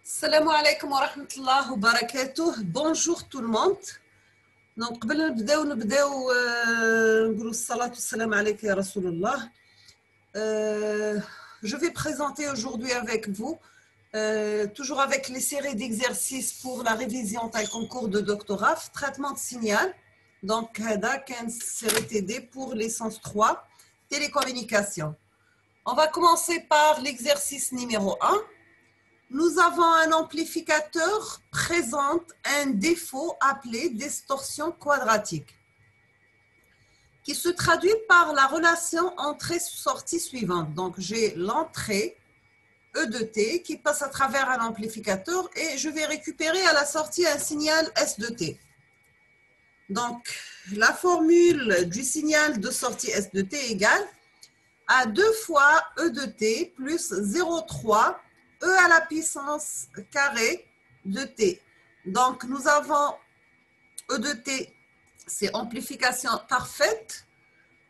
السلام عليكم ورحمة الله وبركاته. Bonjour tout le monde. Donc قبل نبداو نقولوا الصلاة والسلام عليك يا رسول الله. Je vais présenter aujourd'hui avec vous toujours avec les séries d'exercices pour la révision du concours de doctorat, traitement de signal. Donc هذا كان série TD pour licence 3 télécommunication. On va commencer par l'exercice numéro 1. Nous avons un amplificateur présente un défaut appelé distorsion quadratique qui se traduit par la relation entrée-sortie suivante. Donc, j'ai l'entrée E de T qui passe à travers un amplificateur et je vais récupérer à la sortie un signal S de T. Donc, la formule du signal de sortie S de T égale à 2 fois E de T plus 0,3 E à la puissance carrée de T. Donc, nous avons E de T, c'est amplification parfaite.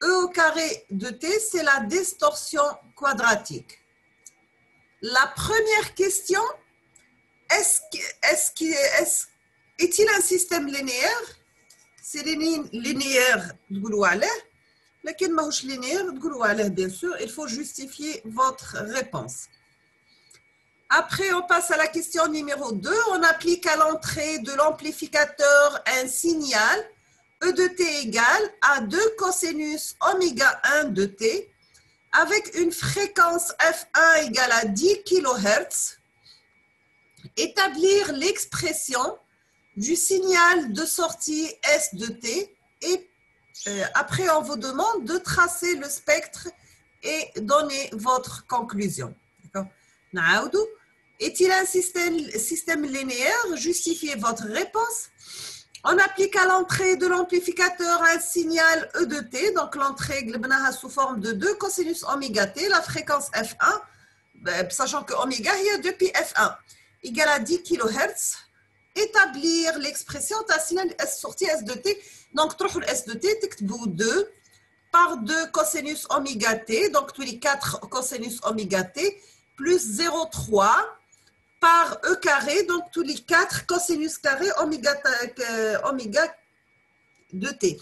E au carré de T, c'est la distorsion quadratique. La première question, est-il un système linéaire? C'est linéaire, لكن ماهوش linéaire, bien sûr, il faut justifier votre réponse. Après, on passe à la question numéro 2. On applique à l'entrée de l'amplificateur un signal E de T égale à 2 cosinus oméga 1 de T avec une fréquence F1 égale à 10 kHz. Établir l'expression du signal de sortie S de T et après, on vous demande de tracer le spectre et donner votre conclusion. D'accord? Est-il un système linéaire? Justifiez votre réponse. On applique à l'entrée de l'amplificateur un signal E de T. Donc, l'entrée sous forme de 2 cosinus oméga T, la fréquence F1, sachant que oméga est 2 pi F1, égale à 10 kHz. Établir l'expression d'un signal S sortie S de T. Donc, تروحوا S de T, تكتبوا 2 par 2 cosinus oméga T, donc tous les 4 cosinus oméga T, plus 0,3 par E carré, donc tous les 4 cosinus carré oméga de T.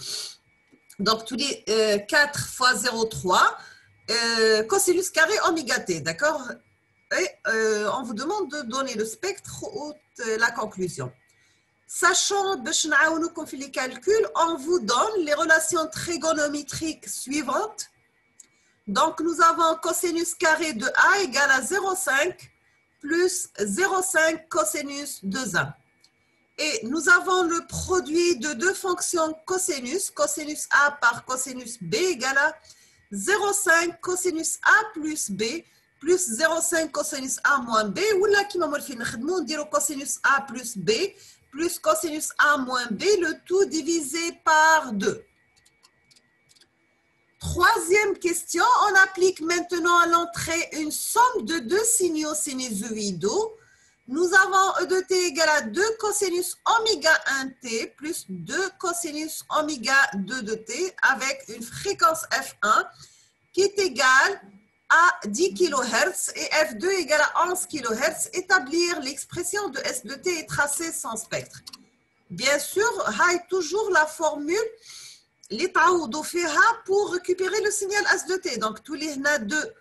Donc, tous les 4 fois 0,3 cosinus carré oméga T, d'accord? Et on vous demande de donner le spectre ou la conclusion. Sachant que les calculs, on vous donne les relations trigonométriques suivantes. Donc, nous avons cosinus carré de A égale à 0,5 plus 0,5 cosinus de 1. Et nous avons le produit de deux fonctions cosinus, cosinus A par cosinus B égale à 0,5 cosinus A plus B plus 0,5 cosinus A moins B, ou là qui m'a dit cosinus A plus B plus cosinus A moins B, le tout divisé par 2. Troisième question, on applique maintenant à l'entrée une somme de deux signaux sinusoïdaux. Nous avons E de T égale à 2 cosinus oméga 1T plus 2 cosinus oméga 2 de T avec une fréquence F1 qui est égale à 10 kHz et F2 égale à 11 kHz. Établir l'expression de S de T et tracer son spectre. Bien sûr, il toujours la formule pour récupérer le signal S de T. Donc, tous les 2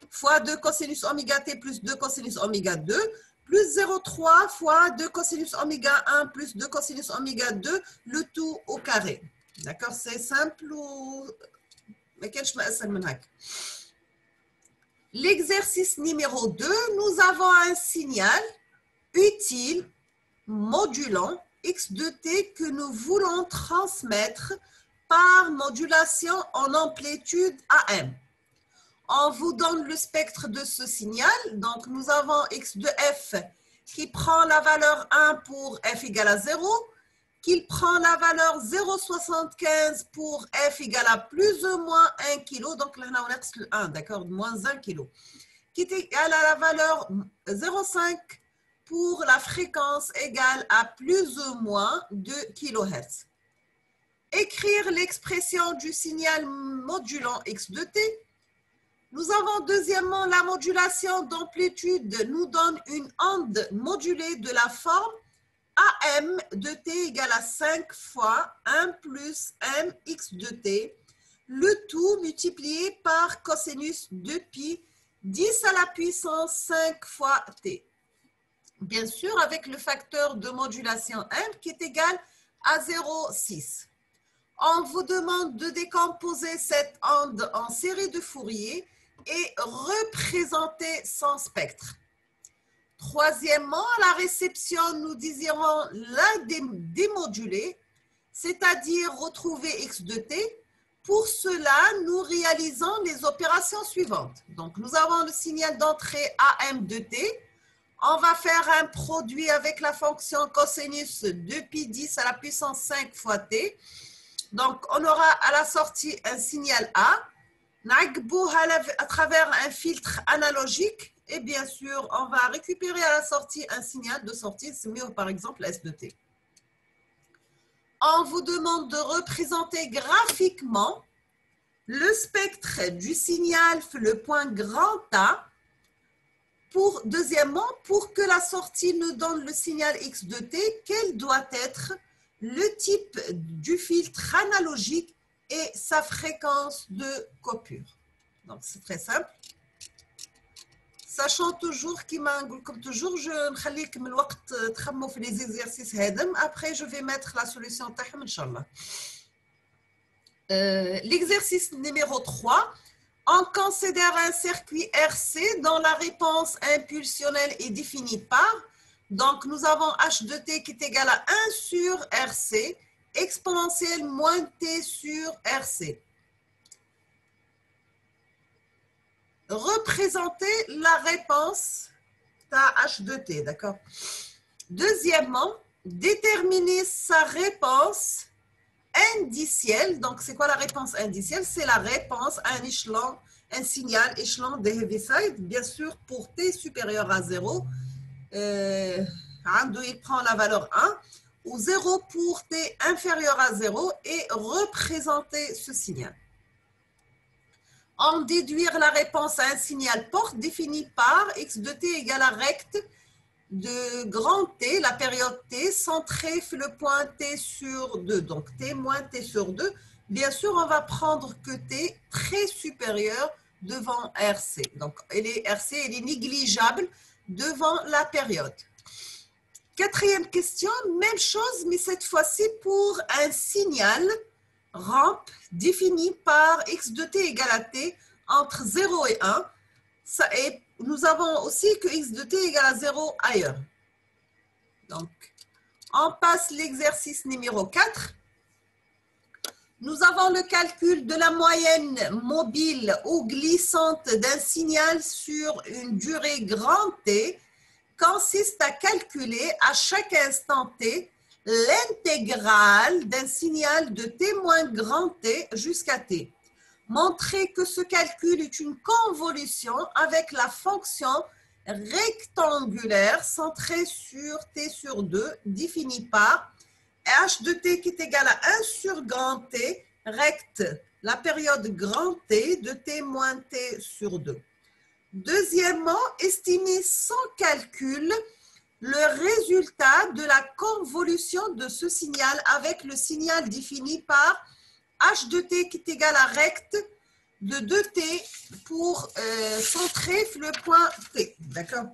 fois 2 cosinus oméga T plus 2 cosinus oméga 2 plus 0,3 fois 2 cosinus oméga 1 plus 2 cosinus oméga 2, le tout au carré. D'accord? C'est simple ou... L'exercice numéro 2, nous avons un signal utile modulant X de T que nous voulons transmettre par modulation en amplitude AM. On vous donne le spectre de ce signal. Donc, nous avons X de F qui prend la valeur 1 pour F égale à 0, qui prend la valeur 0,75 pour F égale à plus ou moins 1 kg. Donc, là, on a le 1, d'accord, moins 1 kg. Qui est égal à la valeur 0,5 pour la fréquence égale à plus ou moins 2 kHz. Écrire l'expression du signal modulant X de T Nous avons deuxièmement la modulation d'amplitude nous donne une onde modulée de la forme AM de t égale à 5 fois 1 plus mx de t, le tout multiplié par cosinus de pi 10 à la puissance 5 fois t. Bien sûr, avec le facteur de modulation m qui est égal à 0,6. On vous demande de décomposer cette onde en série de Fourier et représenter son spectre. Troisièmement, à la réception, nous désirons la démoduler, c'est-à-dire retrouver x de t. Pour cela, nous réalisons les opérations suivantes. Donc, nous avons le signal d'entrée AM de t. On va faire un produit avec la fonction cosinus de pi 10 à la puissance 5 fois t. Donc, on aura à la sortie un signal A, à travers un filtre analogique, et bien sûr, on va récupérer à la sortie un signal de sortie, par exemple S de t. On vous demande de représenter graphiquement le spectre du signal, le point grand A. Deuxièmement, pour que la sortie nous donne le signal X de t, quel doit être le type du filtre analogique et sa fréquence de coupure. Donc, c'est très simple. Sachant toujours, comme toujours, je vais les exercices. Après, je vais mettre la solution. L'exercice numéro 3. On considère un circuit RC dont la réponse impulsionnelle est définie par, donc nous avons H de t qui est égal à 1 sur RC, exponentielle moins t sur RC. Représenter la réponse à H de t, d'accord? Deuxièmement, déterminer sa réponse indicielle. Donc, c'est quoi la réponse indicielle? C'est la réponse à un échelon, un signal échelon de Heaviside. Bien sûr, pour t supérieur à 0, il prend la valeur 1, ou 0 pour t inférieur à 0 et représenter ce signal. En déduire la réponse à un signal porte défini par x de t égale à recte de grand T, la période T, centrée sur le point T sur 2. Donc, T moins T sur 2. Bien sûr, on va prendre que T très supérieur devant RC. Donc, RC, elle est négligeable devant la période. Quatrième question, même chose, mais cette fois-ci pour un signal rampe défini par x de t égale à t entre 0 et 1. Nous avons aussi que x de t égale à 0 ailleurs. Donc, on passe l'exercice numéro 4. Nous avons le calcul de la moyenne mobile ou glissante d'un signal sur une durée grand T consiste à calculer à chaque instant T l'intégrale d'un signal de T moins grand T jusqu'à T. Montrer que ce calcul est une convolution avec la fonction rectangulaire centrée sur T sur 2 définie par h de t qui est égal à 1 sur grand T recte la période grand T de T moins T sur 2. Deuxièmement, estimer sans calcul le résultat de la convolution de ce signal avec le signal défini par h de t qui est égal à recte de 2t pour centrer le point T. D'accord?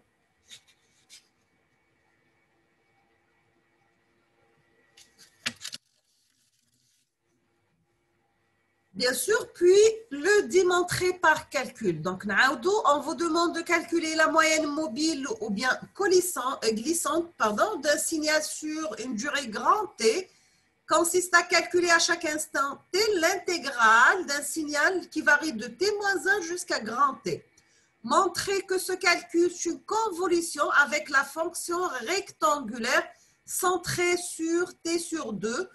Bien sûr, puis le démontrer par calcul. Donc, on vous demande de calculer la moyenne mobile ou bien glissante d'un signal sur une durée grand T consiste à calculer à chaque instant T l'intégrale d'un signal qui varie de T-1 jusqu'à grand T. Montrer que ce calcul est une convolution avec la fonction rectangulaire centrée sur T sur 2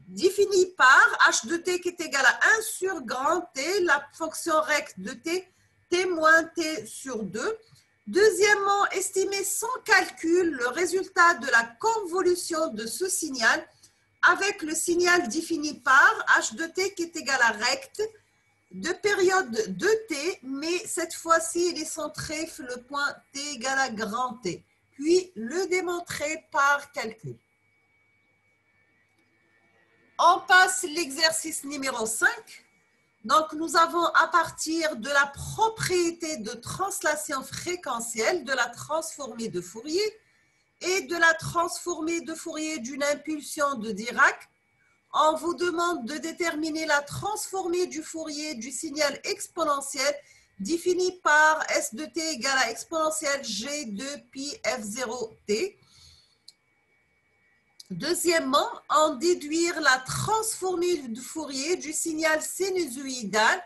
définie par h de t qui est égal à 1 sur grand T, la fonction recte de t, t moins t sur 2. Deuxièmement, estimer sans calcul le résultat de la convolution de ce signal avec le signal défini par h de t qui est égal à recte de période de t, mais cette fois-ci, il est centré sur le point t égale à grand T, puis le démontrer par calcul. On passe l'exercice numéro 5. Donc, nous avons à partir de la propriété de translation fréquentielle de la transformée de Fourier et de la transformée de Fourier d'une impulsion de Dirac, on vous demande de déterminer la transformée du Fourier du signal exponentiel défini par S de t égale à exponentielle G de pi F0t. Deuxièmement, en déduire la transformée de Fourier du signal sinusoïdal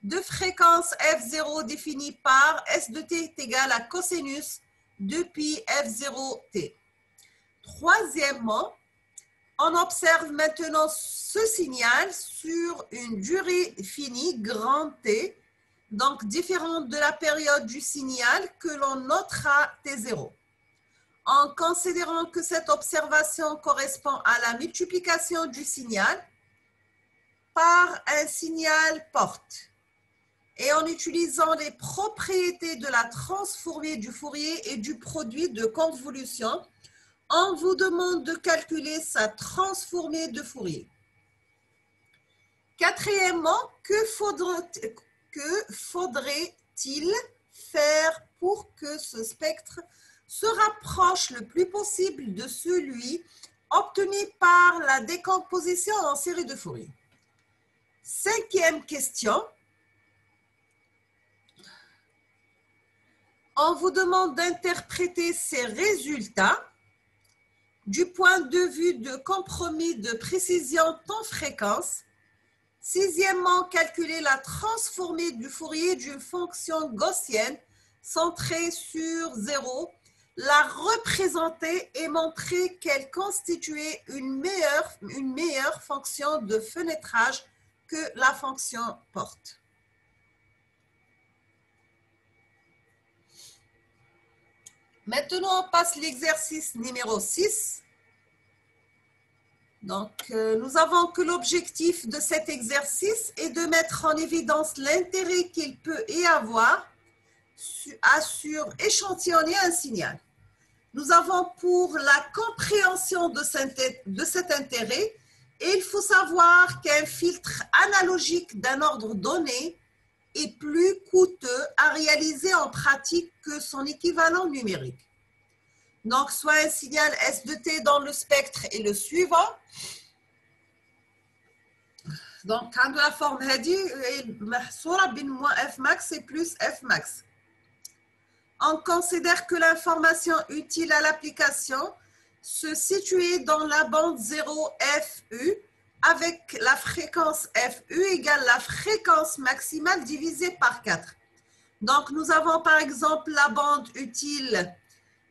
de fréquence F0 définie par S de t est égal à cosinus de pi F0t. Troisièmement, on observe maintenant ce signal sur une durée finie, grand T, donc différente de la période du signal que l'on notera T0. En considérant que cette observation correspond à la multiplication du signal par un signal porte et en utilisant les propriétés de la transformée du Fourier et du produit de convolution, on vous demande de calculer sa transformée de Fourier. Quatrièmement, que faudrait-il faire pour que ce spectre se rapproche le plus possible de celui obtenu par la décomposition en série de Fourier? Cinquième question. On vous demande d'interpréter ces résultats du point de vue de compromis de précision temps-fréquence. Sixièmement, calculer la transformée du Fourier d'une fonction gaussienne centrée sur 0, la représenter et montrer qu'elle constituait une meilleure fonction de fenêtrage que la fonction porte. Maintenant, on passe l'exercice numéro 6. Donc, nous avons que l'objectif de cet exercice est de mettre en évidence l'intérêt qu'il peut y avoir à échantillonner un signal. Nous avons pour la compréhension de cet intérêt, il faut savoir qu'un filtre analogique d'un ordre donné est plus coûteux à réaliser en pratique que son équivalent numérique. Donc, soit un signal S de t dans le spectre est le suivant. Donc, quand la forme هذه محصورة بين moins F max et plus F max. On considère que l'information utile à l'application se situe dans la bande 0 FU avec la fréquence FU égale la fréquence maximale divisée par 4. Donc, nous avons par exemple la bande utile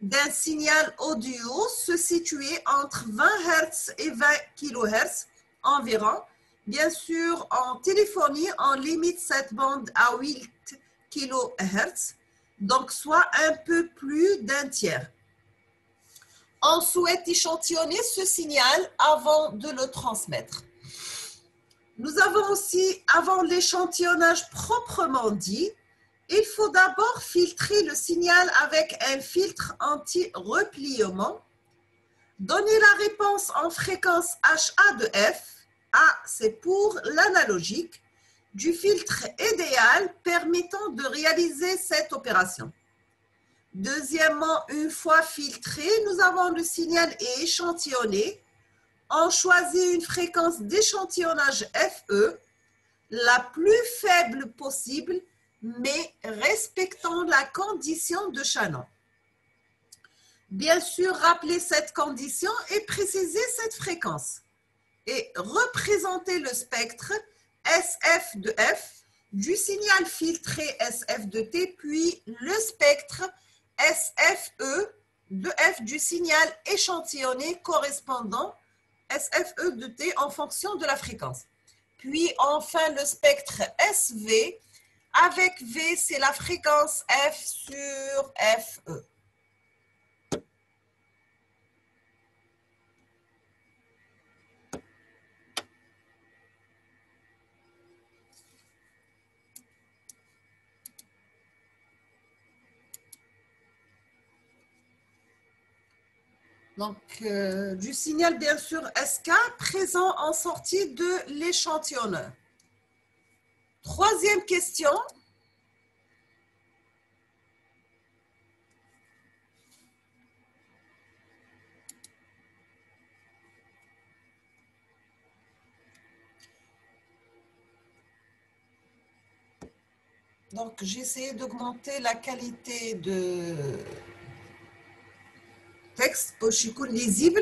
d'un signal audio se situer entre 20 Hz et 20 kHz environ. Bien sûr, en téléphonie, on limite cette bande à 8 kHz, donc soit un peu plus d'un tiers. On souhaite échantillonner ce signal avant de le transmettre. Nous avons aussi, avant l'échantillonnage proprement dit, il faut d'abord filtrer le signal avec un filtre anti-repliement. Donner la réponse en fréquence HA de F. A, c'est pour l'analogique, du filtre idéal permettant de réaliser cette opération. Deuxièmement, une fois filtré, nous avons le signal et échantillonné. On choisit une fréquence d'échantillonnage FE, la plus faible possible, mais respectant la condition de Shannon. Bien sûr, rappelez cette condition et précisez cette fréquence. Et représenter le spectre SF de F du signal filtré SF de T, puis le spectre SFE de F du signal échantillonné correspondant SFE de T en fonction de la fréquence. Puis enfin le spectre SV avec V, c'est la fréquence F sur FE. Donc, du signal, bien sûr, SK présent en sortie de l'échantillonneur. Troisième question. Donc, j'ai essayé d'augmenter la qualité de texte pour que lisible.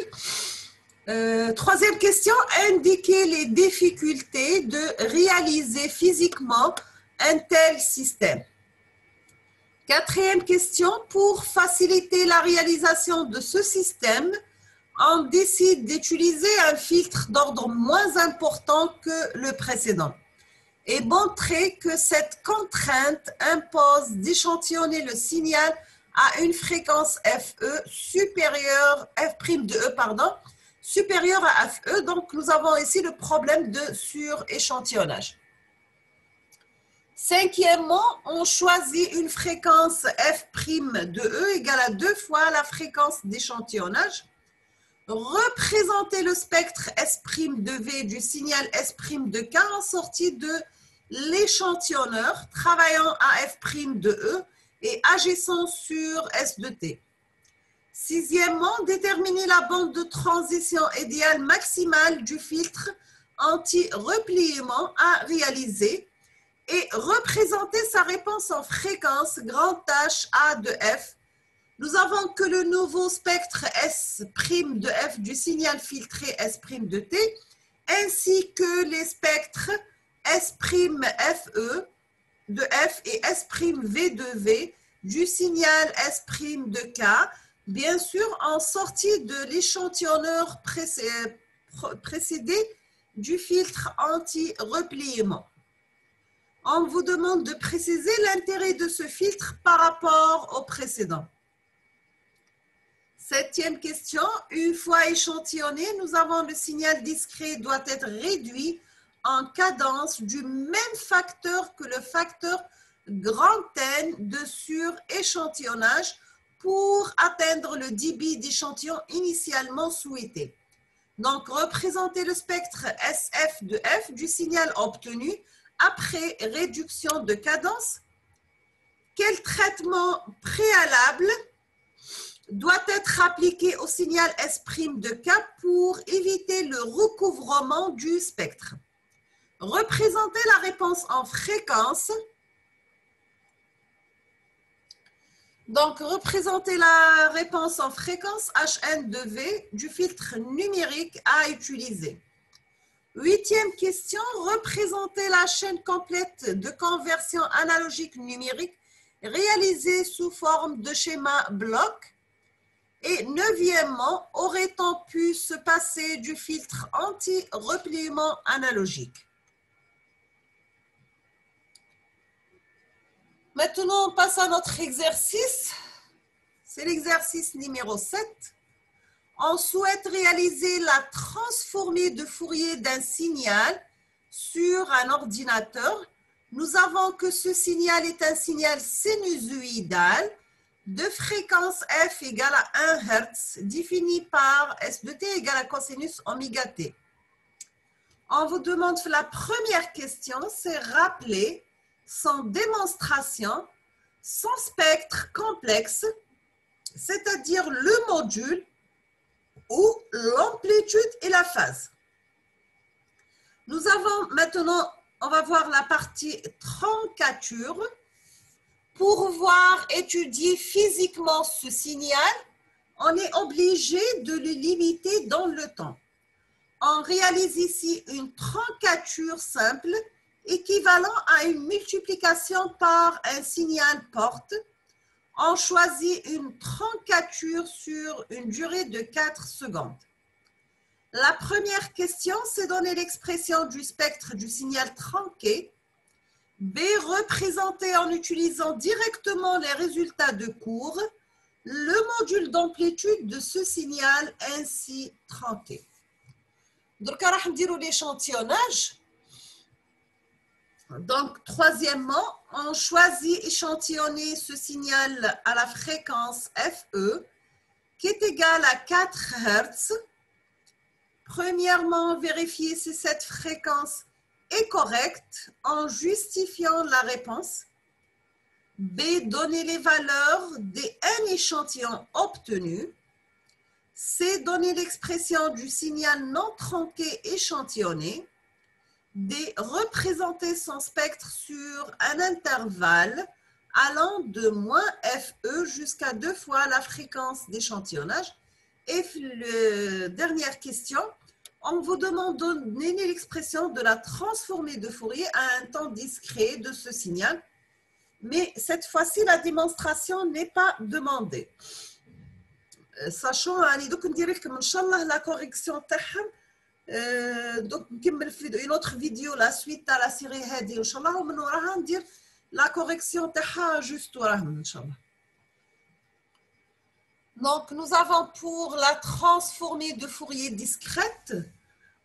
Troisième question, indiquez les difficultés de réaliser physiquement un tel système. Quatrième question, pour faciliter la réalisation de ce système, on décide d'utiliser un filtre d'ordre moins important que le précéd'ent et montrer que cette contrainte impose d'échantillonner le signal à une fréquence FE supérieure, supérieure à FE. Donc, nous avons ici le problème de suréchantillonnage. Cinquièmement, on choisit une fréquence F' de E égale à 2 fois la fréquence d'échantillonnage. Représenter le spectre S' de V du signal S' de K en sortie de l'échantillonneur travaillant à F' de E et agissant sur S de T. Sixièmement, déterminer la bande de transition idéale maximale du filtre anti-repliement à réaliser et représenter sa réponse en fréquence grand H A de F. Nous avons que le nouveau spectre S' de F du signal filtré S' de T, ainsi que les spectres S' FE de F et S' V de V du signal S' de K, bien sûr en sortie de l'échantillonneur précédé du filtre anti-repliement. On vous demande de préciser l'intérêt de ce filtre par rapport au précédent. Septième question, une fois échantillonné, nous avons le signal discret doit être réduit en cadence du même facteur que le facteur grand N de suréchantillonnage pour atteindre le débit d'échantillon initialement souhaité. Donc, représenter le spectre SF de F du signal obtenu après réduction de cadence. Quel traitement préalable doit être appliqué au signal S' de K pour éviter le recouvrement du spectre? Représenter la réponse en fréquence. Donc, représenter la réponse en fréquence Hn de V du filtre numérique à utiliser. Huitième question, représenter la chaîne complète de conversion analogique numérique réalisée sous forme de schéma bloc. Et neuvièmement, aurait-on pu se passer du filtre anti-repliement analogique? Maintenant, on passe à notre exercice. C'est l'exercice numéro 7. On souhaite réaliser la transformée de Fourier d'un signal sur un ordinateur. Nous avons que ce signal est un signal sinusoïdal de fréquence f égale à 1 Hz, défini par S de t égale à cosinus oméga t. On vous demande la première question, c'est rappeler sans démonstration, son spectre complexe, c'est-à-dire le module ou l'amplitude et la phase. Nous avons maintenant, on va voir la partie truncature. Pour pouvoir étudier physiquement ce signal, on est obligé de le limiter dans le temps. On réalise ici une truncature simple équivalent à une multiplication par un signal porte. On choisit une truncature sur une durée de 4 secondes. La première question, c'est donner l'expression du spectre du signal trunqué. B, représenté en utilisant directement les résultats de cours, le module d'amplitude de ce signal ainsi trunqué. Donc, on va dire l'échantillonnage. Donc, troisièmement, on choisit échantillonner ce signal à la fréquence FE qui est égal à 4 Hz. Premièrement, vérifier si cette fréquence est correcte en justifiant la réponse. B, donner les valeurs des n échantillons obtenus. C, donner l'expression du signal non tronqué échantillonné. D, représenter son spectre sur un intervalle allant de -FE jusqu'à 2 fois la fréquence d'échantillonnage. Et la dernière question, on vous demande de donner l'expression de la transformée de Fourier à un temps discret de ce signal. Mais cette fois-ci, la démonstration n'est pas demandée. Sachant, donc, on dirait que, Inch'Allah, la correction تاعهم donc نكمل في une autre vidéo la suite à la série هذه Inch'Allah ومن وراها ندير la correction تاعها juste وراهم Inch'Allah. Donc, nous avons pour la transformée de Fourier discrète,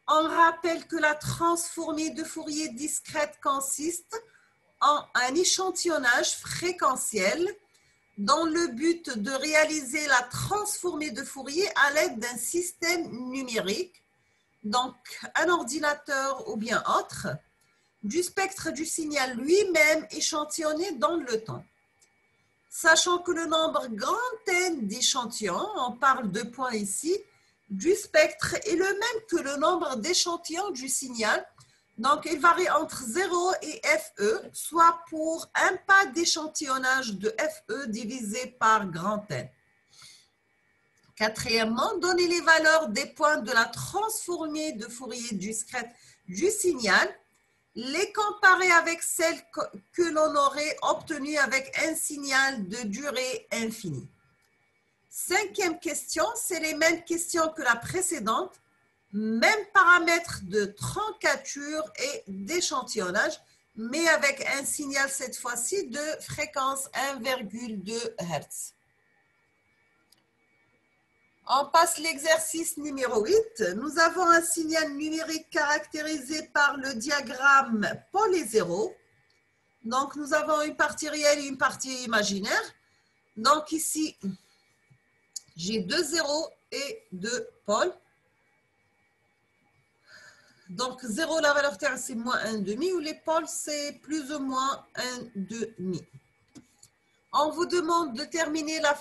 on rappelle que la transformée de Fourier discrète consiste en un échantillonnage fréquentiel dans le but de réaliser la transformée de Fourier à l'aide d'un système numérique, donc un ordinateur ou bien autre, du spectre du signal lui-même échantillonné dans le temps. Sachant que le nombre grand N d'échantillons, on parle de points ici, du spectre est le même que le nombre d'échantillons du signal. Donc, il varie entre 0 et FE, soit pour un pas d'échantillonnage de FE divisé par grand N. Quatrièmement, donner les valeurs des points de la transformée de Fourier discrète du signal, les comparer avec celles que l'on aurait obtenues avec un signal de durée infinie. Cinquième question, c'est les mêmes questions que la précédente, même paramètre de troncature et d'échantillonnage, mais avec un signal cette fois-ci de fréquence 1,2 Hz. On passe l'exercice numéro 8. Nous avons un signal numérique caractérisé par le diagramme pôle et zéro. Donc, nous avons une partie réelle et une partie imaginaire. Donc, ici, j'ai 2 zéros et 2 pôles. Donc, 0, la valeur terre, c'est -1,5, ou les pôles, c'est plus ou moins 1,5. On vous demande de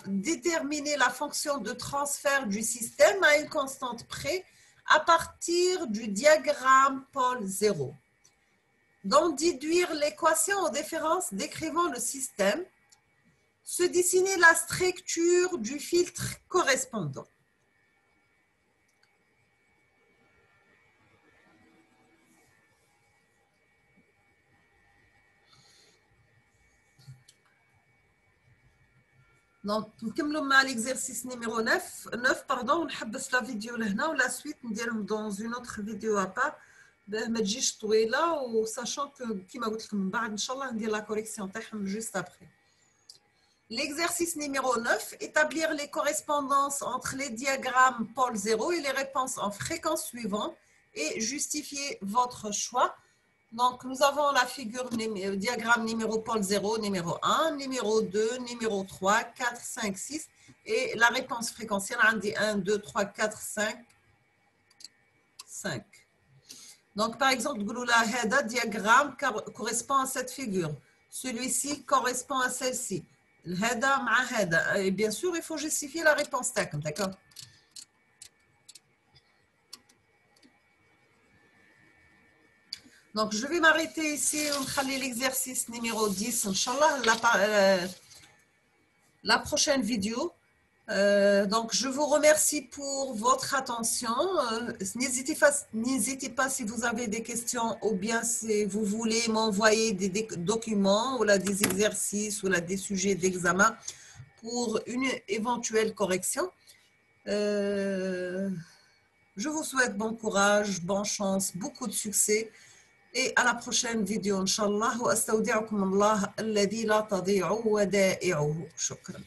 déterminer la fonction de transfert du système à une constante près à partir du diagramme pôle 0. Donc, déduire l'équation aux différences décrivant le système, se dessiner la structure du filtre correspondant. Donc, nous avons l'exercice numéro 9, pardon, on va la vidéo là, ou la suite, nous dirons dans une autre vidéo à part, sachant que, comme je vous l'ai dit, Inch'Allah, on la correction juste après. L'exercice numéro 9, établir les correspondances entre les diagrammes pôle 0 et les réponses en fréquence suivante et justifier votre choix. Donc, nous avons la figure diagramme numéro pôle 0, numéro 1, numéro 2, numéro 3, 4, 5, 6. Et la réponse fréquentielle, on dit 1, 2, 3, 4, 5, 5. Donc, par exemple, le diagramme correspond à cette figure. Celui-ci correspond à celle-ci. Et bien sûr, il faut justifier la réponse TAC, d'accord? Donc, je vais m'arrêter ici. On va l'exercice numéro 10, Inch'Allah, la prochaine vidéo. Donc, je vous remercie pour votre attention. N'hésitez pas si vous avez des questions ou bien si vous voulez m'envoyer des documents ou là, des exercices ou là, des sujets d'examen pour une éventuelle correction. Je vous souhaite bon courage, bonne chance, beaucoup de succès. Et à la prochaine vidéo, Inch'Allah. Wa astawdi'ukum Allah alladhi la tadi'u wadai'uhu. Shukran.